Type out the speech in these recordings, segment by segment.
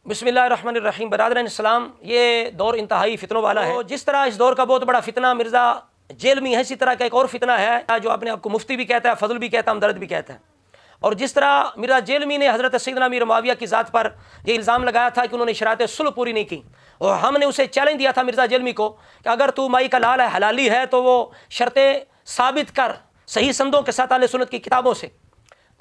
बिस्मिल्लाहिर्रहमानिर्रहीम। बरादरान इस्लाम, ये दौर इंतहाई फितनों वाला है। जिस तरह इस दौर का बहुत बड़ा फितना मिर्ज़ा जेलमी है, इसी तरह का एक और फितना है जो अपने आपको मुफ्ती भी कहता है, फजल भी कहता है, हमदर्द भी कहता है। और जिस तरह मिर्ज़ा जेलमी ने हज़रत सैयदना अमीर मुआविया की ज़ात पर यह इल्ज़ाम लगाया था कि उन्होंने शरात सुलह पूरी नहीं की, और हमने उसे चैलेंज दिया था मिर्ज़ा जेलमी को कि अगर तू माई का लाल है, हलाली है, तो वो शर्तें साबित कर सही संदों के साथ अहले सुन्नत की किताबों से।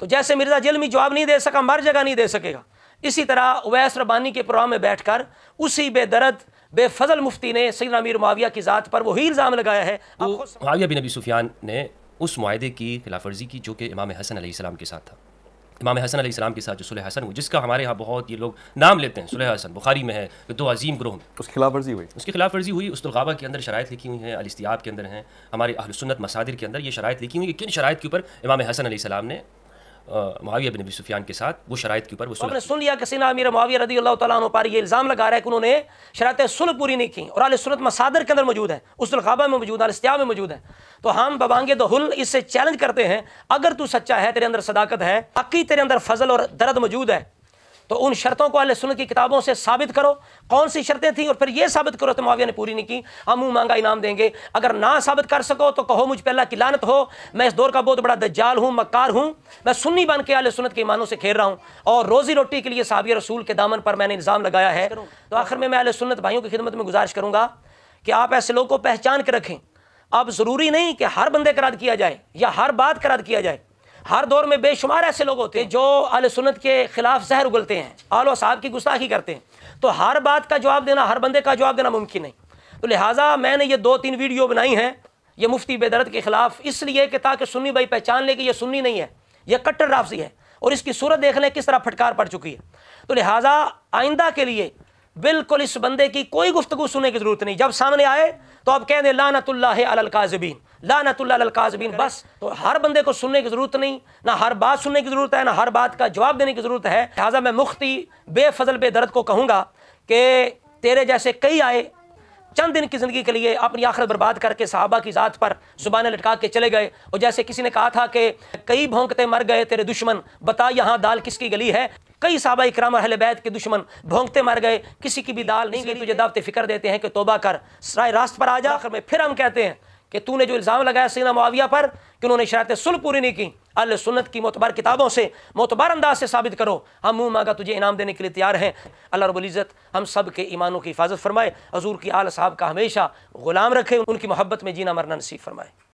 तो जैसे मिर्ज़ा जेलमी जवाब नहीं दे सका, मर जगह नहीं दे सकेगा, इसी तरह उवैस रब्बानी के प्रोग्राम में बैठकर उसी बेदर्द बेफजल मुफ्ती ने सैयदना अमीर मुआविया की ज़ात पर वही इल्ज़ाम लगाया है। मुआविया बिन अबी सुफियान ने उस मुआहदे की खिलाफ वर्जी की जो कि इमाम हसन अलैहिस्सलाम के साथ था। इमाम हसन अलैहिस्सलाम के साथ जो सुलह हसन हुई, जिसका हमारे यहाँ बहुत ये लोग नाम लेते हैं, सुलह हसन बुखारी में है, दो अजीम ग्रोह, उसकी खिलाफ वर्जी हुई। उसकी खिलाफ वर्जी हुई। उस्तुल गाबा के अंदर शराइत लिखी हुई हैं, अल इस्तियाब के अंदर हैं, हमारे अहल सुन्नत मसादिर के अंदर ये शराइत लिखी हुई है। किन शराइत के ऊपर इमाम हसन अलैहिस्सलाम ने मुआविया बिन अबी सुफियान के साथ वो शराइत के ऊपर वो आपने सुन लिया कि सैयदना अमीर मुआविया रज़ियल्लाहु तआला अन्हु पर ये इल्ज़ाम लगा रहा है कि उन्होंने शराइत सुलह पूरी नहीं की, और अहले सुन्नत मसादिर के अंदर मौजूद है, उस्तुल गाबा में मौजूद है, अल इस्तियाब में मौजूद है। तो हम बबांगे दुहुल इससे चैलेंज करते हैं, अगर तू सच्चा है, तेरे अंदर सदाकत है, अकी तेरे अंदर फजल और दर्द मौजूद है, तो उन शर्तों को अहले सुन्नत की किताबों से साबित करो कौन सी शर्तें थी, और फिर ये साबित करो तो मुआविया ने पूरी नहीं की, हम मुंह मांगा इनाम देंगे। अगर ना साबित कर सको तो कहो मुझ पे अल्लाह की लानत हो, मैं इस दौर का बहुत बड़ा दज्जाल हूँ, मक्कार हूँ, मैं सुन्नी बन के अहले सुन्नत के ईमानों से खेल रहा हूँ, और रोजी रोटी के लिए साहबी रसूल के दामन पर मैंने इल्ज़ाम लगाया है। तो आखिर में मैं अहले सुन्नत भाइयों की खिदमत में गुजारिश करूँगा कि आप ऐसे लोगों को पहचान के रखें। अब ज़रूरी नहीं कि हर बंदे का रद्द किया जाए या हर बात का रद्द किया जाए। हर दौर में बेशुमार ऐसे लोग होते हैं जो अहले सुन्नत के खिलाफ जहर उगलते हैं, आलो साहब की गुस्ताखी करते हैं, तो हर बात का जवाब देना, हर बंदे का जवाब देना मुमकिन नहीं। तो लिहाजा मैंने ये 2-3 वीडियो बनाई हैं ये मुफ्ती बेदर्द के खिलाफ, इसलिए कि ताकि सुन्नी भाई पहचान ले कि ये सुन्नी नहीं है, ये कट्टर राफजी है, और इसकी सूरत देख लें किस तरह फटकार पड़ चुकी है। तो लिहाजा आइंदा के लिए बिल्कुल इस बंदे की कोई गुफ्तगू सुनने की जरूरत नहीं, जब सामने आए तो आप कह दें लानतुल्लाहि अलल काज़िबीन, लानतुल्लाहि अलल काज़िबीन, बस। तो हर बंदे को सुनने की जरूरत नहीं, ना हर बात सुनने की जरूरत है, ना हर बात का जवाब देने की जरूरत है। लिहाजा मैं मुफ्ती बेफजल बेदर्द को कहूँगा कि तेरे जैसे कई आए, चंद दिन की ज़िंदगी के लिए अपनी आखिरत बर्बाद करके सहाबा की ज़ात पर ज़ुबानें लटका के चले गए, और जैसे किसी ने कहा था कि कई भौंकते मर गए तेरे दुश्मन, बता यहाँ दाल किसकी गली है। कई सहाबा इकराम अहले बैत के दुश्मन भौंकते मर गए, किसी की भी दाल नहीं गली। तुझे दावत फिक्र देते हैं कि तौबा कर, सराय रास्त पर आ जा। आखिर में फिर हम कहते हैं कि तूने जो इल्ज़ाम लगाया सैयदना मुआविया पर कि उन्होंने शराइत सुलह पूरी नहीं की, अहले सुन्नत की मोतबर किताबों से मोतबर अंदाज से साबित करो, हम मुँह मांगा तुझे इनाम देने के लिए तैयार हैं। अल्लाह रब्बुल इज़्ज़त हम सब के ईमानों की हिफाजत फरमाए, हज़ूर की आल साहब का हमेशा ग़ुलाम रखे, उनकी मोहब्बत में जीना मरना नसीब फरमाए।